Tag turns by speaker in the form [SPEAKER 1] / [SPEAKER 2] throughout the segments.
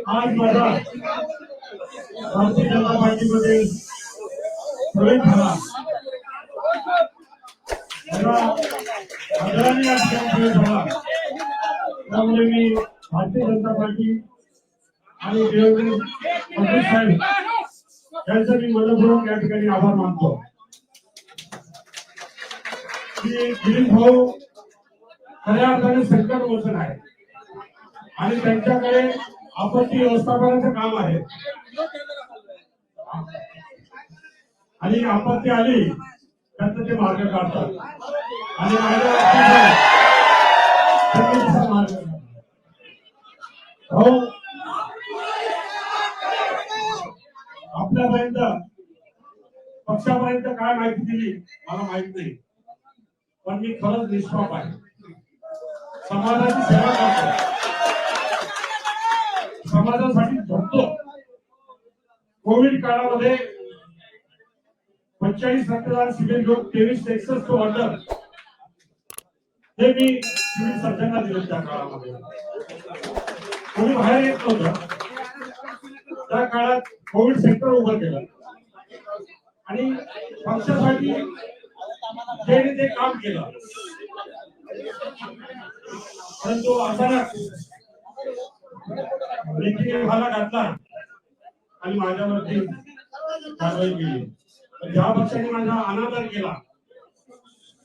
[SPEAKER 1] आज माझा भारतीय जनता पार्टीमध्ये प्रवेश झाला आदराने या ठिकाणी प्रवेश झाला। त्यामुळे मी भारतीय जनता पार्टी आणि देवेंद्र फडणवीस साहेब यांचा मी मनपूर्वक या ठिकाणी आभार मानतो की दिलीप भाऊ खऱ्या अर्थाने संकट मोचन आहे आणि त्यांच्याकडे आपत्ती व्यवस्थापनाचं काम आहे आणि आपत्ती आली त्याचं ते मार्ग काढतात आणि मार्ग हो आपल्यापर्यंत पक्षापर्यंत काय माहिती दिली मला माहित नाही, पण मी खरंच निष्पाप आहे, समाजाची सेवा करतो, समाजासाठी झटतो। कोविड काळामध्ये 45 रक्तदान शिबिर घेऊन 2361 ऑर्डर हे मी सिव्हिल सर्जनला दिले। त्या काळामध्ये कोणी बाहेर येत नव्हतं, त्या काळात कोविड सेंटर उभं केलं आणि पक्षासाठी ते काम केलं। परंतु अचानक लेखीला घातला आणि माझ्यावरती कारवाई केली। ज्या पक्षाने माझा अनादर केला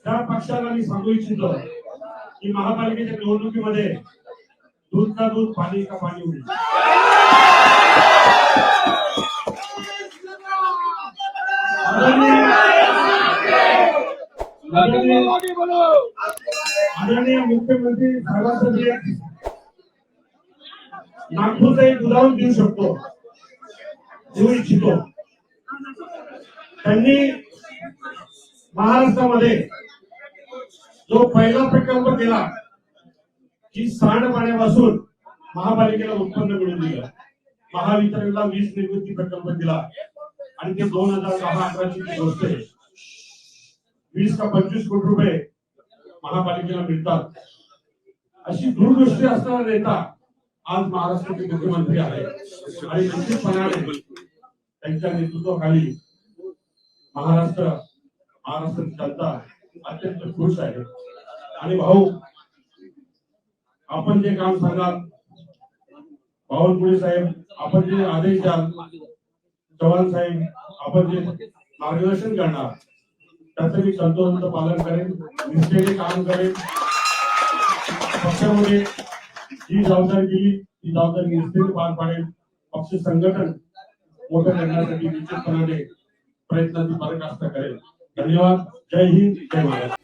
[SPEAKER 1] त्या पक्षाला मी सांगू इच्छितो की महापालिकेच्या निवडणुकीमध्ये दूध का दूध पाणी का पाणी होईल। आदरणीय मुख्यमंत्री साहेबांसाठी नागपूरचं एक उदाहरण देऊ शकतो, देऊ इच्छितो। त्यांनी महाराष्ट्रामध्ये जो पहिला प्रकल्प केला की सांडपाण्यापासून महापालिकेला उत्पन्न मिळवून दिलं, महावितरणला वीज निर्मिती प्रकल्प दिला आणि ते 2010-11 ची गोष्ट आहे। 20 का 25 कोटी रुपये महापालिकेला मिळतात। अशी दूरदृष्टी असणारा नेता आज महाराष्ट्राचे मुख्यमंत्री आहे आणि निश्चितपणाने त्यांच्या नेतृत्वाखाली महाराष्ट्राची जनता अत्यंत खुश आहे। आणि भाऊ आपण जे काम सांगाल, बावनकुळे साहेब आपण जे आदेश द्याल, चव्हाण साहेब आपण जे मार्गदर्शन करणार त्याचं मी तंतोतंत पालन करेन, निष्ठेने काम करेन। पक्षामध्ये जी जबाबदारी दिली ती जबाबदारी निष्ठेने पार पाडेल। पक्ष संघटन मोठं करण्यासाठी निश्चितपणाने प्रयत्नाची पराकाष्ठा करेल। धन्यवाद। जय हिंद, जय महाराष्ट्र।